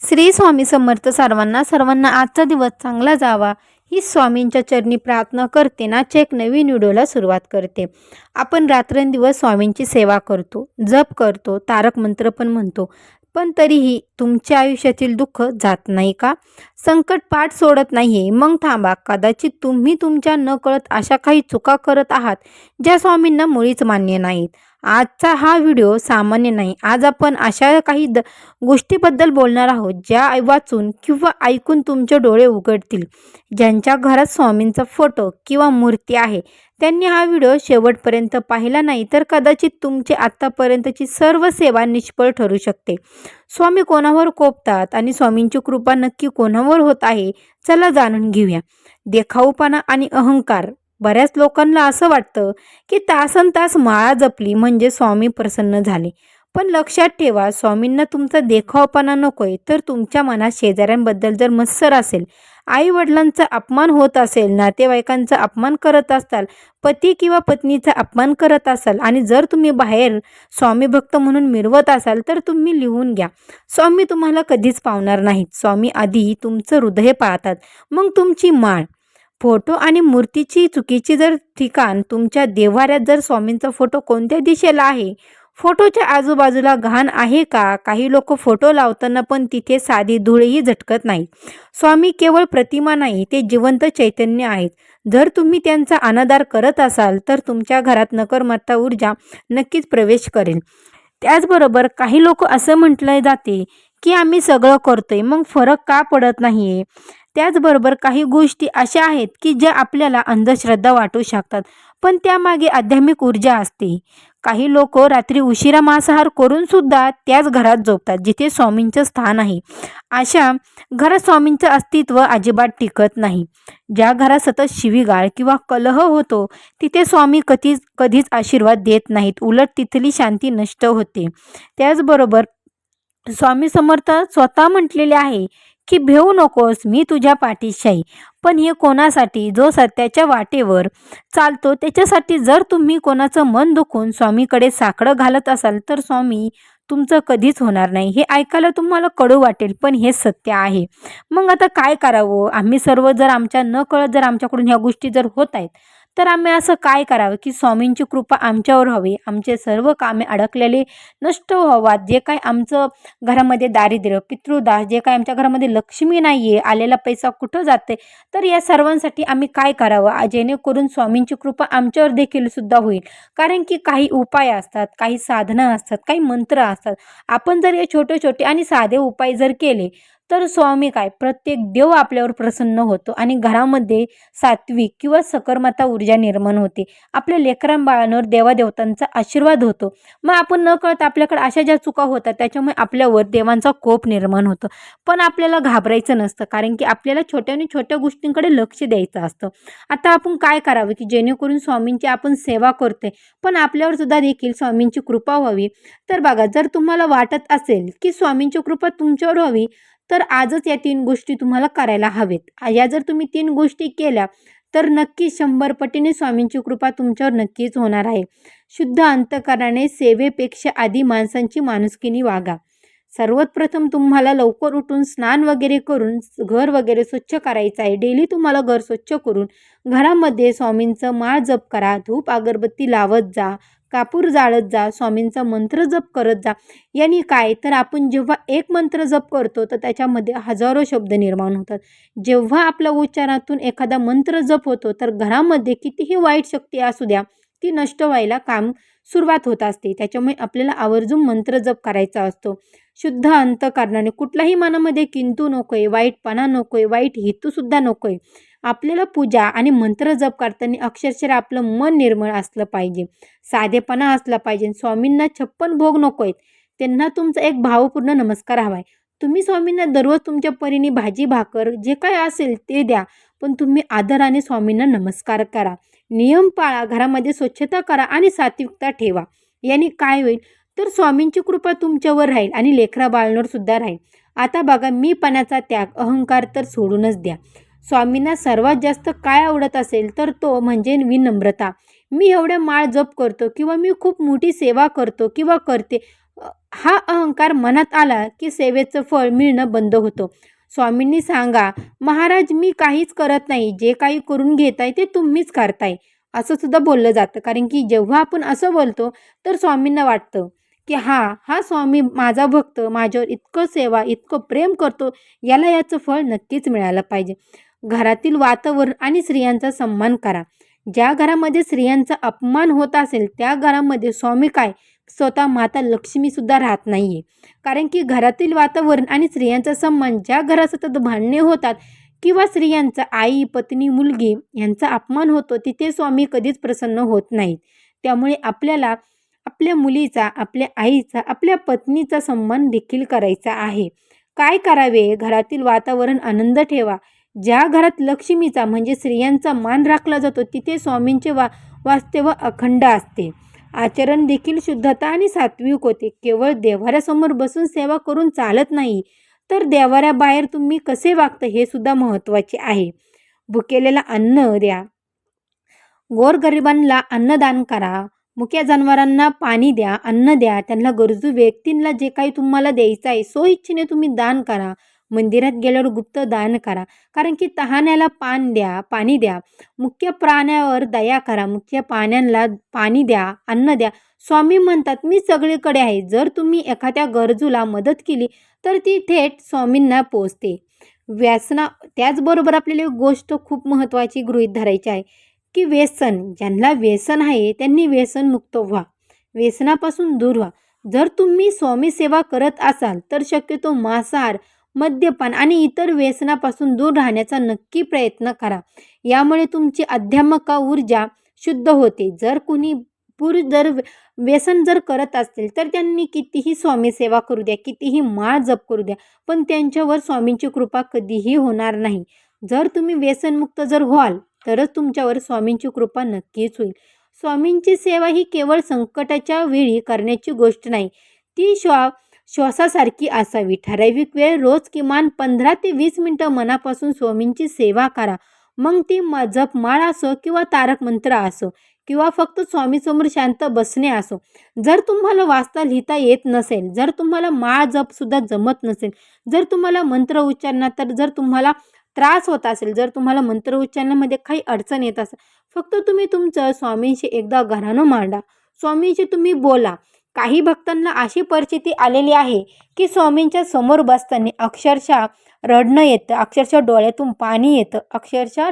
श्री स्वामी समर्थ सर्वांना सर्वांना आजचा दिवस चांगला जावा ही स्वामींच्या चरणी प्रार्थना करते ना एक नवीन व्हिडिओला सुरुवात करते। आपण रात्रंदिवस स्वामींची सेवा करतो, जप करतो, तारक मंत्र पण म्हणतो, पण तरीही तुमच्या आयुष्यातील दुःख जात नाही का? संकट पाठ सोडत नाहीये? मग थांबा, कदाचित तुम्ही तुमच्या नकळत अशा काही चुका करत आहात ज्या स्वामींना मुळीच मान्य नाहीत। आजचा हा व्हिडिओ सामान्य नाही। आज आपण अशा काही गोष्टीबद्दल बोलणार आहोत ज्या वाचून किंवा ऐकून तुमचे डोळे उघडतील। ज्यांच्या घरात स्वामींचा फोटो किंवा मूर्ती आहे त्यांनी हा व्हिडिओ शेवटपर्यंत पाहिला नाही तर कदाचित तुमची आत्तापर्यंतची सर्व सेवा निष्फळ ठरू शकते। स्वामी कोणावर कोपतात आणि स्वामींची कृपा नक्की कोणावर होत आहे, चला जाणून घेऊया। देखाऊपणा आणि अहंकार। बऱ्याच लोकांना असं वाटतं की तासनतास माळा जपली म्हणजे स्वामी प्रसन्न झाले, पण लक्षात ठेवा, स्वामींना तुमचा देखावपणा नकोय, तर तुमच्या मनात शेजाऱ्यांबद्दल जर मत्सर असेल, आई वडिलांचा अपमान होत असेल, नातेवाईकांचा अपमान करत असाल, पती किंवा पत्नीचा अपमान करत असाल आणि जर तुम्ही बाहेर स्वामी भक्त म्हणून मिरवत असाल तर तुम्ही लिहून घ्या, स्वामी तुम्हाला कधीच पावणार नाहीत। स्वामी आधी तुमचं हृदय पाहतात, मग तुमची माळ। फोटो आणि मूर्तीची चुकीची जर ठिकाण तुमच्या देव्हाऱ्यात जर स्वामींचा फोटो कोणत्या दिशेला आहे, फोटोच्या आजूबाजूला घाण आहे का? काही लोक फोटो लावताना पण तिथे साधी धूळही झटकत नाही। स्वामी केवळ प्रतिमा नाही, ते जिवंत चैतन्य आहेत। जर तुम्ही त्यांचा अनादर करत असाल तर तुमच्या घरात नकारात्मक ऊर्जा नक्कीच प्रवेश करेल। त्याचबरोबर काही लोक असं म्हटलं जाते की आम्ही सगळं करतोय, मग फरक का पडत नाहीये? त्याचबरोबर काही गोष्टी अशा आहेत की ज्या आपल्याला अंधश्रद्धा वाटू शकतात, पण त्यामागे आध्यात्मिक ऊर्जा असते। काही लोक रात्री उशिरा मांसाहार करून सुद्धा त्याच घरात झोपतात जिथे स्वामींचं स्थान आहे। अशा घरात स्वामींचं अस्तित्व अजिबात टिकत नाही। ज्या घरात सतत शिवीगाळ किंवा कलह होतो तिथे स्वामी कधीच आशीर्वाद देत नाहीत, उलट तिथली शांती नष्ट होते। त्याचबरोबर स्वामी समर्थ स्वतः म्हटलेले आहे की भेऊ नकोस, मी तुझ्या पाठीशी आहे। पण हे कोणासाठी? जो सत्याच्या वाटेवर चालतो त्याच्यासाठी। जर तुम्ही कोणाचं मन दुखून स्वामीकडे साकडं घालत असाल तर स्वामी तुमचं कधीच होणार नाही। हे ऐकायला तुम्हाला कडू वाटेल, पण हे सत्य आहे। मग आता काय करावं? आम्ही सर्व जर आमच्या नकळत जर आमच्याकडून ह्या गोष्टी जर होत आहेत तर आम्ही असं काय करावं की स्वामींची कृपा आमच्यावर हवी, आमचे सर्व कामे अडकलेले नष्ट व्हावात, जे काय आमचं घरामध्ये दारिद्र्य, पितृदास, जे काय आमच्या घरामध्ये लक्ष्मी नाहीये, आलेला पैसा कुठं जाते, तर या सर्वांसाठी आम्ही काय करावं जेणेकरून स्वामींची कृपा आमच्यावर देखील सुद्धा होईल। कारण की काही उपाय असतात, काही साधना असतात, काही मंत्र असतात। आपण जर हे छोटे छोटे आणि साधे उपाय जर केले तर स्वामी काय प्रत्येक देव आपल्यावर प्रसन्न होतो आणि घरामध्ये सात्विक किंवा सकर्मता ऊर्जा निर्माण होते। आपल्या लेकरांबाळांवर देवादेवतांचा आशीर्वाद होतो। मग आपण नकळत आपल्याकडे अशा ज्या चुका होतात त्याच्यामुळे आपल्यावर देवांचा कोप निर्माण होतो, पण आपल्याला घाबरायचं नसतं, कारण की आपल्याला छोट्याने छोट्या गोष्टींकडे लक्ष द्यायचं असतं। आता आपण काय करावं की जेणेकरून स्वामींची आपण सेवा करतोय पण आपल्यावर सुद्धा देखील स्वामींची कृपा व्हावी। तर बघा, जर तुम्हाला वाटत असेल की स्वामींची कृपा तुमच्यावर व्हावी तर आजच या 3 गोष्टी तुम्हाला करायला हवेत। या जर तुम्ही 3 गोष्टी केल्या तर नक्की 100 पटीने स्वामींची कृपा तुमच्यावर नक्कीच होणार आहे। शुद्ध अंतःकरणाने सेवेपेक्षा आधी माणसांची माणुसकीने वागा। सर्वात प्रथम तुम्हाला लवकर उठून स्नान वगैरे करून घर वगैरे स्वच्छ करायचं आहे। डेली तुम्हाला घर स्वच्छ करून घरामध्ये स्वामींचं माळ जप करा, धूप अगरबत्ती लावत जा, कापूर जाळत जा, स्वामींचा मंत्र जप करत जा। याने काय तर आपण जेव्हा एक मंत्र जप करतो तर त्याच्यामध्ये हजारो शब्द निर्माण होतात। जेव्हा आपल्या उच्चारातून एखादा मंत्र जप होतो तर घरामध्ये कितीही वाईट शक्ती असू द्या ती नष्ट व्हायला सुरुवात होत असते। त्याच्यामुळे आपल्याला आवर्जून मंत्र जप करायचा असतो। शुद्ध अंतःकरणाने, कुठल्याही मनामध्ये किंतु नकोय, वाईटपणा नकोय, वाईट हेतूसुद्धा नकोय। आपल्याला पूजा आणि मंत्र जप करताना अक्षरशः आपलं मन निर्मळ असलं पाहिजे, साधेपणा असला पाहिजे। स्वामींना 56 भोग नकोय, त्यांना तुमचा एक भावपूर्ण नमस्कार हवाय। तुम्ही स्वामींना दररोज तुमच्या परीने भाजी भाकर जे काय असेल ते द्या, पण तुम्ही आदराने स्वामींना नमस्कार करा, नियम पाळा, घरामध्ये स्वच्छता करा आणि सात्विकता ठेवा। याने काय होईल तर स्वामींची कृपा तुमच्यावर राहील आणि लेकराबाळांवर सुद्धा राहील। आता बघा, मीपणाचा त्याग, अहंकार तर सोडूनच द्या। स्वामींना सर्वात जास्त काय आवडत असेल तर तो म्हणजे विनम्रता। मी एवढ्या माळ जप करतो किंवा मी खूप मोठी सेवा करतो किंवा करते, हा अहंकार मनात आला की सेवेचं फळ मिळणं बंद होतं. स्वामींनी सांगा, महाराज मी काहीच करत नाही, जे काही करून घेताय ते तुम्हीच करताय, असं सुद्धा बोललं जातं. कारण की जेव्हा आपण असं बोलतो तर स्वामींना वाटतं की हा स्वामी माझा भक्त माझ्यावर इतकं सेवा इतकं प्रेम करतो, याला याचं फळ नक्कीच मिळालं पाहिजे. घरातील वातावरण आणि स्त्रियांचा सन्मान करा. ज्या घरामध्ये स्त्रियांचा अपमान होत असेल त्या घरामध्ये स्वामी काय, स्वतः माता लक्ष्मीसुद्धा राहत नाही आहे. कारण की घरातील वातावरण आणि स्त्रियांचा सन्मान, ज्या घरात सतत भांडणे होतात किंवा स्त्रियांचा आई, पत्नी, मुलगी यांचा अपमान होतो, तिथे स्वामी कधीच प्रसन्न होत नाहीत. त्यामुळे आपल्याला आपल्या मुलीचा, आपल्या आईचा, आपल्या पत्नीचा सन्मान देखील करायचा आहे. काय करावे? घरातील वातावरण आनंद ठेवा. ज्या घरात लक्ष्मीचा म्हणजे स्त्रियांचा मान राखला जातो, तिथे स्वामींचे वास्तव्य अखंड असते. आचरण देखील शुद्धता आणि सात्विक होते. केवळ देव्हाऱ्यासमोर बसून सेवा करून चालत नाही, तर देव्हाऱ्याबाहेर तुम्ही कसे वागता हे सुद्धा महत्त्वाचे आहे. भुकेलेला अन्न द्या, गोरगरिबांना अन्नदान करा, मुक्या जनावरांना पाणी द्या, अन्न द्या, त्यांना गरजू व्यक्तींना जे काही तुम्हाला द्यायचं आहे स्वइच्छेने तुम्ही दान करा. मंदिरात गेल्यावर गुप्त दान करा, कारण की तहान्याला पाणी द्या. मुख्य प्राण्यावर दया करा, मुख्य प्राण्यांना पाणी द्या, अन्न द्या. स्वामी म्हणतात मी सगळीकडे आहे. जर तुम्ही एखाद्या गरजूला मदत केली तर ती थेट स्वामींना पोचते. त्याचबरोबर आपल्याला एक गोष्ट खूप महत्त्वाची गृहीत धरायची आहे की ज्यांना व्यसन आहे त्यांनी व्यसनमुक्त व्हा, व्यसनापासून दूर व्हा. जर तुम्ही स्वामी सेवा करत असाल तर शक्यतो मांसाहार, मद्यपान आणि इतर व्यसनापासून दूर राहण्याचा नक्की प्रयत्न करा. यामुळे तुमची आध्यात्मिक ऊर्जा शुद्ध होते. जर कुणी पुरुष व्यसन करत असतील तर त्यांनी कितीही स्वामी सेवा करू द्या, कितीही माळ जप करू द्या, पण त्यांच्यावर स्वामींची कृपा कधीही होणार नाही. जर तुम्ही व्यसनमुक्त व्हाल तरच तुमच्यावर स्वामींची कृपा नक्कीच होईल. स्वामींची सेवा ही केवळ संकटाच्या वेळी करण्याची गोष्ट नाही, ती श्वासासारखी असावी. ठराविक वेळ रोज किमान 15 ते 20 मिनिटं मनापासून स्वामींची सेवा करा. मग ती जपमाळ असो किंवा तारक मंत्र असो किंवा फक्त स्वामीसमोर शांत बसणे असो. जर तुम्हाला वाचता लिहिता येत नसेल, जर तुम्हाला माळ जपसुद्धा जमत नसेल, जर तुम्हाला मंत्र उच्चारण्यात जर तुम्हाला त्रास होत असेल, जर तुम्हाला मंत्र उच्चारण्यामध्ये काही अडचण येत असेल, फक्त तुम्ही तुमचं स्वामींशी एकदा घरानं मांडा, स्वामींशी तुम्ही बोला. काही भक्तांना अशी परिस्थिती आलेली आहे की स्वामींच्या समोर बसताना अक्षरशः रडणं येतं, अक्षरशः डोळ्यातून पाणी येतं, अक्षरशः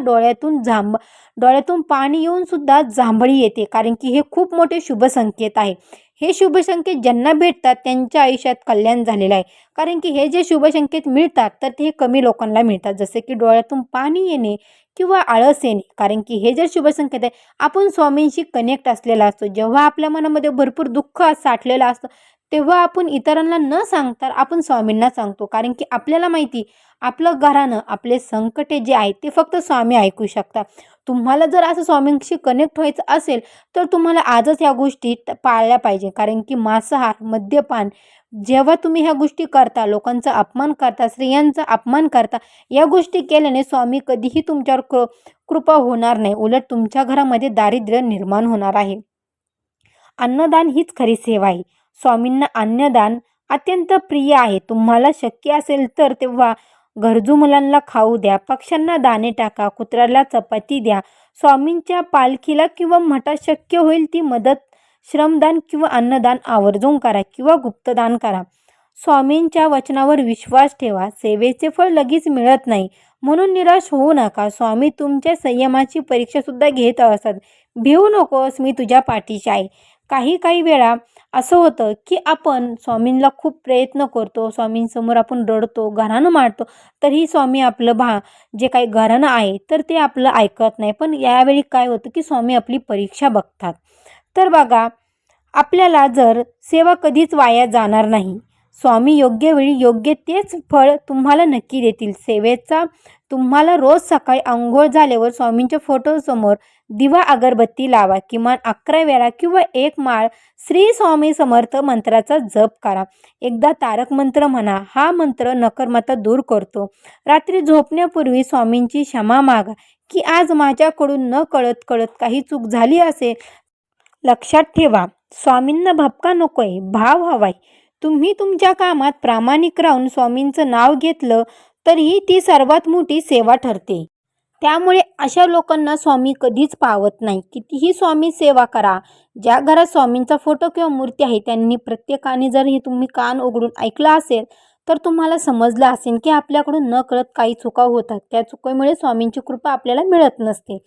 डोळ्यातून पाणी येऊन सुद्धा जांभळी येते. कारण की हे खूप मोठे शुभ संकेत आहे. हे शुभ संकेत ज्यांना भेटतात त्यांच्या आयुष्यात कल्याण झालेलं आहे. कारण की हे जे शुभ संकेत मिळतात तर ते कमी लोकांना मिळतात, जसे की डोळ्यातून पाणी येणे किंवा आळस येणे. कारण की हे जे शुभ संकेत आहे, आपण स्वामींशी कनेक्ट असलेला असतो. जेव्हा आपल्या मनामध्ये भरपूर दुःख साठलेलं असतं तेव्हा आपण इतरांना न सांगता आपण स्वामींना सांगतो. कारण की आपल्याला माहिती आपलं घराणं, आपले संकटे जे आहेत ते फक्त स्वामी ऐकू शकतात. तुम्हाला जर असं स्वामींशी कनेक्ट व्हायचं असेल तर तुम्हाला आजच ह्या गोष्टी पाळल्या पाहिजे. कारण की मांसाहार, मद्यपान जेव्हा तुम्ही ह्या गोष्टी करता, लोकांचा अपमान करता, स्त्रियांचा अपमान करता, या गोष्टी केल्याने स्वामी कधीही तुमच्यावर कृपा होणार नाही. उलट तुमच्या घरामध्ये दारिद्र्य निर्माण होणार आहे. अन्नदान हीच खरी सेवा आहे. स्वामींना अन्नदान अत्यंत प्रिय आहे. तुम्हाला शक्य असेल तर तेव्हा गरजू मुलांना खाऊ द्या, पक्ष्यांना दाणे टाका, कुत्र्याला चपाती द्या. स्वामींच्या पालखीला किंवा मठात शक्य होईल ती मदत, श्रमदान किंवा अन्नदान आवर्जून करा किंवा गुप्तदान करा. स्वामींच्या वचनावर विश्वास ठेवा. सेवेचे फळ लगेच मिळत नाही म्हणून निराश होऊ नका. स्वामी तुमच्या संयमाची परीक्षासुद्धा घेत असतात. भिवू नकोस, मी तुझ्या पाठीशी आहे. काही वेळा असं होतं की आपण स्वामींना खूप प्रयत्न करतो, स्वामींसमोर आपण रडतो, घराणं मांडतो, तरीही स्वामी आपलं जे काही घराणं आहे तर ते आपलं ऐकत नाही. पण यावेळी काय होतं की स्वामी आपली परीक्षा बघतात. तर बघा, आपल्याला जर सेवा कधीच वाया जाणार नाही. स्वामी योग्य वेळी योग्य तेच फळ तुम्हाला नक्की देतील. सेवेचा तुम्हाला रोज सकाळी अंघोळ झाल्यावर स्वामींच्या फोटोसमोर दिवा अगरबत्ती लावा. किमान 11 वेळा किंवा 1 माळ श्री स्वामी समर्थ मंत्राचा जप करा. एकदा तारक मंत्र म्हणा. हा मंत्र नकारमाता दूर करतो. रात्री झोपण्यापूर्वी स्वामींची क्षमा मागा की आज माझ्याकडून न कळत काही चूक झाली असेल. लक्षात ठेवा, स्वामींना भपका नकोय, भाव हवाय. तुम्ही तुमच्या कामात प्रामाणिक राहून स्वामींचं नाव घेतलं तर ही ती सर्वात मोठी सेवा ठरते. त्यामुळे अशा लोकांना स्वामी कधीच पावत नाही. कितीही स्वामी सेवा करा. ज्या घरात स्वामींचा फोटो किंवा मूर्ती आहे त्यांनी प्रत्येकाने जर हे तुम्ही कान उघडून ऐकलं असेल तर तुम्हाला समजलं असेल की आपल्याकडून नकळत काही चुका होतात. त्या चुकीमुळे स्वामींची कृपा आपल्याला मिळत नसते.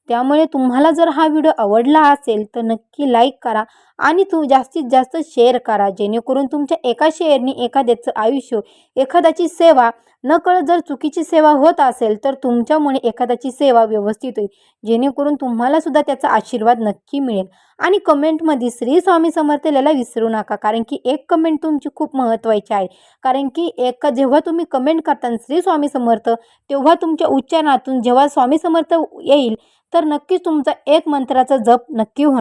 त्यामुळे तुम्हाला जर हा व्हिडिओ आवडला असेल तर नक्की लाईक करा आणि जास्तीत जास्त शेअर करा. जेणेकरून तुमच्या एका शेअरनी एखाद्याचं आयुष्य, एखाद्याची सेवा, नकळत जर चुकीची सेवा होत असेल तर तुमच्यामुळे एखाद्याची सेवा व्यवस्थित होईल. जेणेकरून तुम्हाला सुद्धा त्याचा आशीर्वाद नक्की मिळेल. आणि कमेंटमध्ये श्री स्वामी समर्थ लिहायला विसरू नका, कारण की एक कमेंट तुमची खूप महत्त्वाची आहे. कारण की जेव्हा तुम्ही कमेंट करता श्री स्वामी समर्थ, तेव्हा तुमच्या उच्चारणातून जेव्हा स्वामी समर्थ येईल तर नक्कीच तुमचा एक मंत्राचा जप नक्की होणार.